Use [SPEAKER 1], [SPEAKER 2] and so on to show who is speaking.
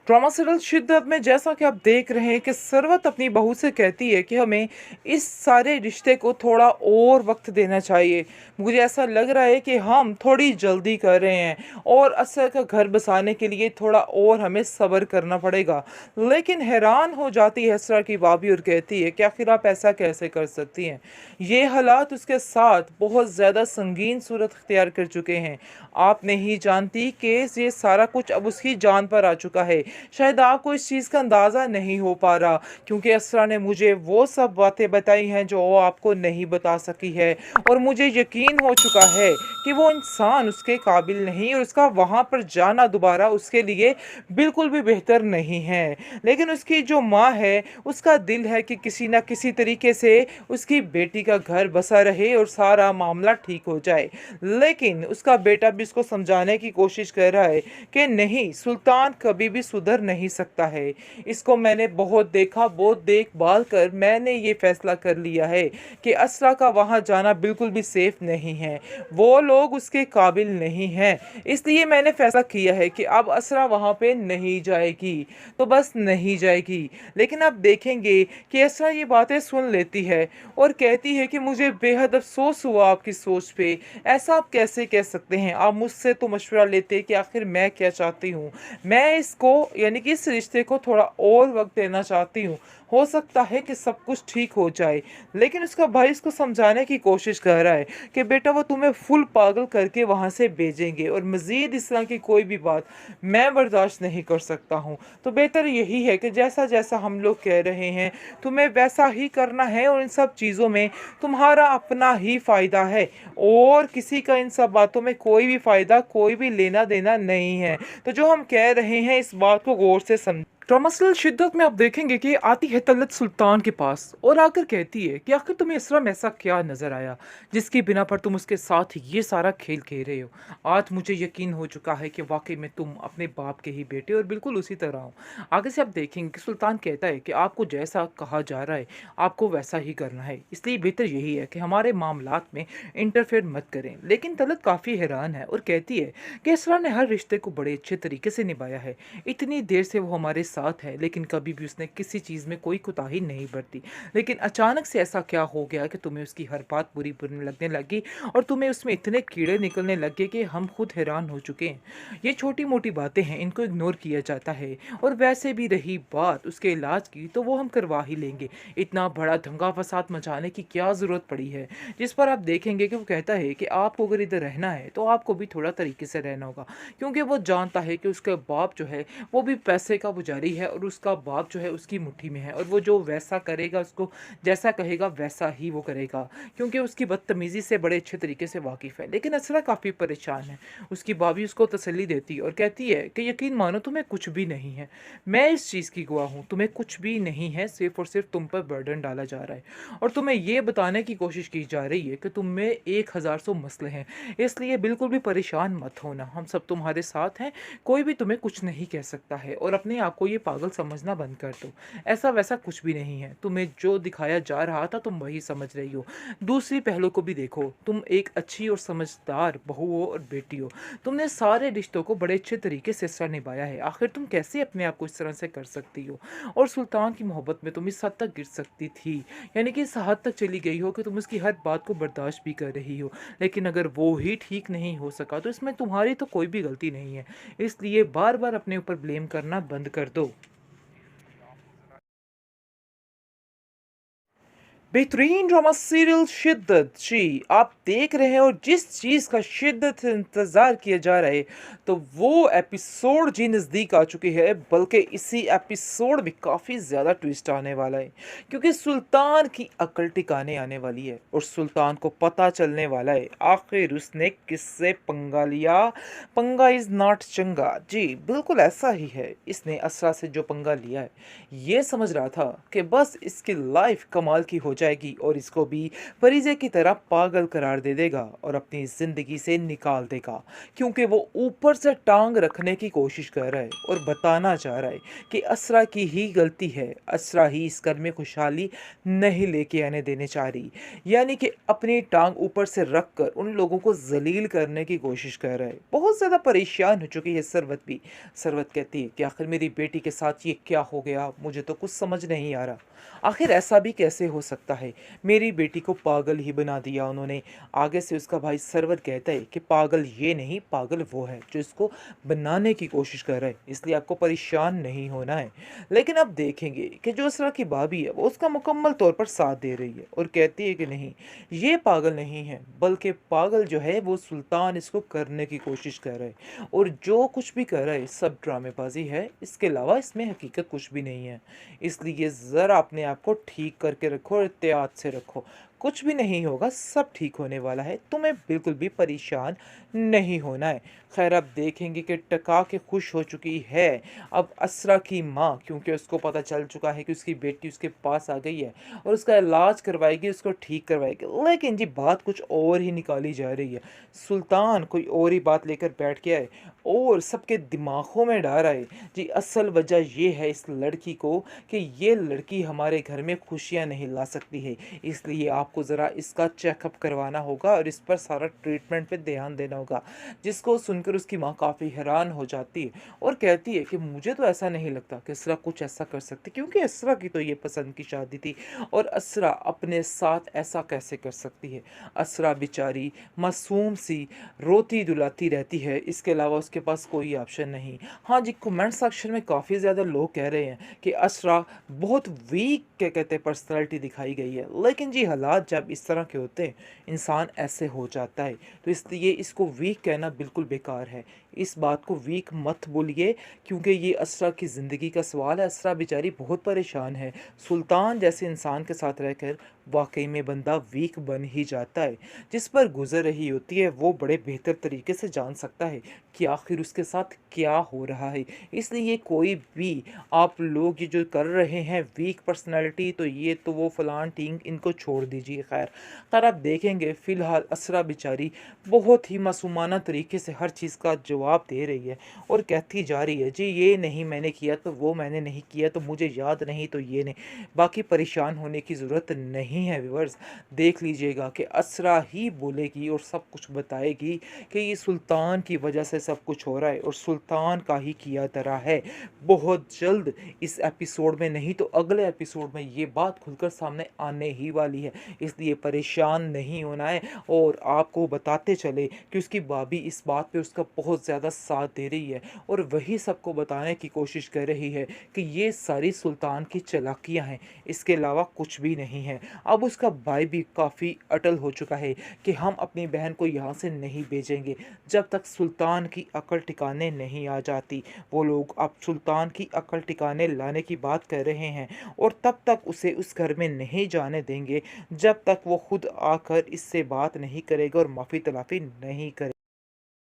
[SPEAKER 1] Drama serial शिद्दत में जैसा कि आप देख रहे हैं कि सरवत अपनी बहू से कहती है कि हमें इस सारे रिश्ते को थोड़ा और वक्त देना चाहिए। मुझे ऐसा लग रहा है कि हम थोड़ी जल्दी कर रहे हैं और असर का घर बसाने के लिए थोड़ा और हमें सब्र करना पड़ेगा। लेकिन हैरान हो जाती है असरा की भाभी और कहती है कि आखिर आप ऐसा कैसे कर सकती हैं। ये हालात उसके साथ बहुत ज़्यादा संगीन सूरत अख्तियार कर चुके हैं। आप नहीं जानती कि ये सारा कुछ अब उसकी जान पर आ चुका है। शायद आपको इस चीज़ का अंदाज़ा नहीं हो पा रहा, क्योंकि असरा ने मुझे वो सब बातें बताई हैं जो वो आपको नहीं बता सकी है। और मुझे यकीन हो चुका है कि वो इंसान उसके काबिल नहीं और उसका वहाँ पर जाना दोबारा उसके लिए बिल्कुल भी बेहतर नहीं है। लेकिन उसकी जो माँ है, उसका दिल है कि किसी ना किसी तरीके से उसकी बेटी का घर बसा रहे और सारा मामला ठीक हो जाए। लेकिन उसका बेटा भी उसको समझाने की कोशिश कर रहा है कि नहीं, सुल्तान कभी भी सुधर नहीं सकता है। इसको मैंने बहुत देखा, बहुत देखभाल कर मैंने ये फैसला कर लिया है कि असरा का वहाँ जाना बिल्कुल भी सेफ नहीं है। वो लोग उसके काबिल नहीं हैं। इसलिए मैंने फैसला किया है कि अब असरा वहाँ पे नहीं जाएगी, तो बस नहीं जाएगी। लेकिन अब देखेंगे कि असरा ये बातें सुन लेती है और कहती है कि मुझे बेहद अफसोस हुआ आपकी सोच पे। ऐसा आप कैसे कह सकते हैं? आप मुझसे तो मशवरा लेते कि आखिर मैं क्या चाहती हूँ। मैं इसको यानी कि इस रिश्ते को थोड़ा और वक्त देना चाहती हूँ। हो सकता है कि सब कुछ ठीक हो जाए। लेकिन उसका भाई इसको समझाने की कोशिश कर रहा है कि बेटा वो तुम्हें फुल पागल करके वहाँ से भेजेंगे और मज़ीद इस तरह की कोई भी बात मैं बर्दाश्त नहीं कर सकता हूँ। तो बेहतर यही है कि जैसा जैसा हम लोग कह रहे हैं तुम्हें वैसा ही करना है और इन सब चीज़ों में तुम्हारा अपना ही फ़ायदा है और किसी का इन सब बातों में कोई भी फ़ायदा, कोई भी लेना देना नहीं है। तो जो हम कह रहे हैं इस बात को गौर से समझ। ड्रामासल शिद्दत में आप देखेंगे कि आती है तलत सुल्तान के पास और आकर कहती है कि आखिर तुम्हें इसरा में ऐसा क्या नज़र आया जिसकी बिना पर तुम उसके साथ ये सारा खेल खेल रहे हो। आज मुझे यकीन हो चुका है कि वाकई में तुम अपने बाप के ही बेटे और बिल्कुल उसी तरह हो। आगे से आप देखेंगे कि सुल्तान कहता है कि आपको जैसा कहा जा रहा है आपको वैसा ही करना है, इसलिए बेहतर यही है कि हमारे मामलात में इंटरफेयर मत करें। लेकिन तलत काफ़ी हैरान है और कहती है कि इसरा ने हर रिश्ते को बड़े अच्छे तरीके से निभाया है। इतनी देर से वो हमारे साथ है लेकिन कभी भी उसने किसी चीज़ में कोई कोताही नहीं बरती। लेकिन अचानक से ऐसा क्या हो गया कि तुम्हें उसकी हर बात बुरी बुरी लगने लगी और तुम्हें उसमें इतने कीड़े निकलने लगे कि हम खुद हैरान हो चुके हैं। ये छोटी मोटी बातें हैं, इनको इग्नोर किया जाता है। और वैसे भी रही बात उसके इलाज की तो वो हम करवा ही लेंगे। इतना बड़ा दंगा फसाद मचाने की क्या ज़रूरत पड़ी है। जिस पर आप देखेंगे कि वो कहता है कि आपको अगर इधर रहना है तो आपको भी थोड़ा तरीके से रहना होगा, क्योंकि वो जानता है कि उसका बाप जो है वो भी पैसे का पुजारी है और उसका बाप जो है उसकी मुट्ठी में है और वो जो वैसा करेगा, उसको जैसा कहेगा वैसा ही वो करेगा, क्योंकि उसकी बदतमीज़ी से बड़े अच्छे तरीके से वाकिफ़ है। लेकिन असरा काफ़ी परेशान है। उसकी भाभी उसको तसल्ली देती है और कहती है कि यकीन मानो तुम्हें कुछ भी नहीं है, मैं इस चीज़ की गवाह हूँ, तुम्हें कुछ भी नहीं है, सिर्फ और सिर्फ तुम पर बर्डन डाला जा रहा है और तुम्हें ये बताने की कोशिश की जा रही है कि तुम में 1000 सौ मसले हैं। इसलिए बिल्कुल भी परेशान मत होना, हम सब तुम्हारे साथ हैं, कोई भी तुम्हें कुछ नहीं कह सकता है और अपने आप को ये पागल समझना बंद कर दो। ऐसा वैसा कुछ भी नहीं है, तुम्हें जो दिखाया जा रहा था तुम वही समझ रही हो। दूसरी पहलू को भी देखो, तुम एक अच्छी और समझदार बहू हो और बेटी हो। तुमने सारे रिश्तों को बड़े अच्छे तरीके से सर निभाया है, आखिर तुम कैसे अपने आप को इस तरह से कर सकती हो। और सुल्तान की मोहब्बत में तुम इस हद तक गिर सकती थी, यानी कि इस हद तक चली गई हो कि तुम उसकी हर बात को बर्दाश्त भी कर रही हो। लेकिन अगर वो ही ठीक नहीं हो सका तो इसमें तुम्हारी तो कोई भी गलती नहीं है। इसलिए बार बार अपने ऊपर ब्लेम करना बंद कर दो। बेहतरीन ड्रामा सीरियल शिद्दत जी आप देख रहे हैं और जिस चीज़ का शिद्दत से इंतज़ार किया जा रहा है तो वो एपिसोड जी नज़दीक आ चुकी है, बल्कि इसी एपिसोड में काफ़ी ज़्यादा ट्विस्ट आने वाला है, क्योंकि सुल्तान की अकल टिकाने आने वाली है और सुल्तान को पता चलने वाला है आखिर उसने किससे पंगा लिया। पंगा इज़ नॉट चंगा जी, बिल्कुल ऐसा ही है। इसने असरा से जो पंगा लिया है ये समझ रहा था कि बस इसकी लाइफ कमाल की हो जाएगी और इसको भी फरीजे की तरह पागल करार दे देगा और अपनी ज़िंदगी से निकाल देगा, क्योंकि वो ऊपर से टांग रखने की कोशिश कर रहा है और बताना चाह रहा है कि असरा की ही गलती है, असरा ही इस घर में खुशहाली नहीं लेके आने देने चाह रही। यानी कि अपनी टांग ऊपर से रख कर उन लोगों को जलील करने की कोशिश कर रहा है। बहुत ज़्यादा परेशान हो चुकी है सरवत भी। सरवत कहती है कि आखिर मेरी बेटी के साथ ये क्या हो गया, मुझे तो कुछ समझ नहीं आ रहा। आखिर ऐसा भी कैसे हो सकता है, मेरी बेटी को पागल ही बना दिया उन्होंने। आगे से उसका भाई सरवर कहता है कि पागल ये नहीं, पागल वो है जो इसको बनाने की कोशिश कर रहा है, इसलिए आपको परेशान नहीं होना है। लेकिन अब देखेंगे कि जो असरा की भाभी है वो उसका मुकम्मल तौर पर साथ दे रही है और कहती है कि नहीं, ये पागल नहीं है, बल्कि पागल जो है वो सुल्तान इसको करने की कोशिश कर रहा है और जो कुछ भी कर रहा है सब ड्रामेबाजी है, इसके अलावा इसमें हकीकत कुछ भी नहीं है। इसलिए ज़रा अपने आप को ठीक करके रखो और एहतियात से रखो, कुछ भी नहीं होगा, सब ठीक होने वाला है, तुम्हें बिल्कुल भी परेशान नहीं होना है। खैर अब देखेंगे कि टका के खुश हो चुकी है अब असरा की माँ, क्योंकि उसको पता चल चुका है कि उसकी बेटी उसके पास आ गई है और उसका इलाज करवाएगी, उसको ठीक करवाएगी। लेकिन जी बात कुछ और ही निकाली जा रही है, सुल्तान कोई और ही बात लेकर बैठ गया है और सबके दिमागों में डाल रहा है। जी असल वजह ये है इस लड़की को कि ये लड़की हमारे घर में खुशियाँ नहीं ला सकती है, इसलिए आपको ज़रा इसका चेकअप करवाना होगा और इस पर सारा ट्रीटमेंट पे ध्यान देना होगा। जिसको सुनकर उसकी माँ काफ़ी हैरान हो जाती है और कहती है कि मुझे तो ऐसा नहीं लगता कि असरा कुछ ऐसा कर सकती, क्योंकि असरा की तो ये पसंद की शादी थी और असरा अपने साथ ऐसा कैसे कर सकती है। असरा बेचारी मासूम सी रोती दुलाती रहती है, इसके अलावा उसके पास कोई ऑप्शन नहीं। हाँ जी, कमेंट सेक्शन में काफ़ी ज़्यादा लोग कह रहे हैं कि असरा बहुत वीक क्या कहते हैं पर्सनैलिटी दिखाई गई है, लेकिन जी हालात जब इस तरह के होते हैं इंसान ऐसे हो जाता है, तो इसलिए इसको वीक कहना बिल्कुल बेकार है। इस बात को वीक मत बोलिए, क्योंकि ये असरा की ज़िंदगी का सवाल है। असरा बेचारी बहुत परेशान है, सुल्तान जैसे इंसान के साथ रहकर वाकई में बंदा वीक बन ही जाता है। जिस पर गुजर रही होती है वो बड़े बेहतर तरीके से जान सकता है कि आखिर उसके साथ क्या हो रहा है। इसलिए कोई भी आप लोग ये जो कर रहे हैं वीक पर्सनालिटी, तो ये तो वो फलान टींग, इनको छोड़ दीजिए। खैर आप देखेंगे फ़िलहाल असरा बेचारी बहुत ही मासूमाना तरीके से हर चीज़ का जवाब दे रही है और कहती जा रही है जी ये नहीं मैंने किया, तो वो मैंने नहीं किया, तो मुझे याद नहीं, तो ये नहीं। बाकी परेशान होने की ज़रूरत नहीं है व्यूअर्स, देख लीजिएगा कि असरा ही बोलेगी और सब कुछ बताएगी कि ये सुल्तान की वजह से सब कुछ हो रहा है और सुल्तान का ही किया धरा है। बहुत जल्द इस एपिसोड में, नहीं तो अगले एपिसोड में ये बात खुलकर सामने आने ही वाली है, इसलिए परेशान नहीं होना है। और आपको बताते चले कि उसकी भाभी इस बात पे उसका बहुत ज़्यादा साथ दे रही है और वही सबको बताने की कोशिश कर रही है कि ये सारी सुल्तान की चालाकियाँ हैं, इसके अलावा कुछ भी नहीं है। अब उसका भाई भी काफ़ी अटल हो चुका है कि हम अपनी बहन को यहाँ से नहीं भेजेंगे जब तक सुल्तान की अकल ठिकाने नहीं आ जाती। वो लोग अब सुल्तान की अकल ठिकाने लाने की बात कर रहे हैं और तब तक उसे उस घर में नहीं जाने देंगे जब तक वो खुद आकर इससे बात नहीं करेगा और माफ़ी तलाफ़ी नहीं करेगा।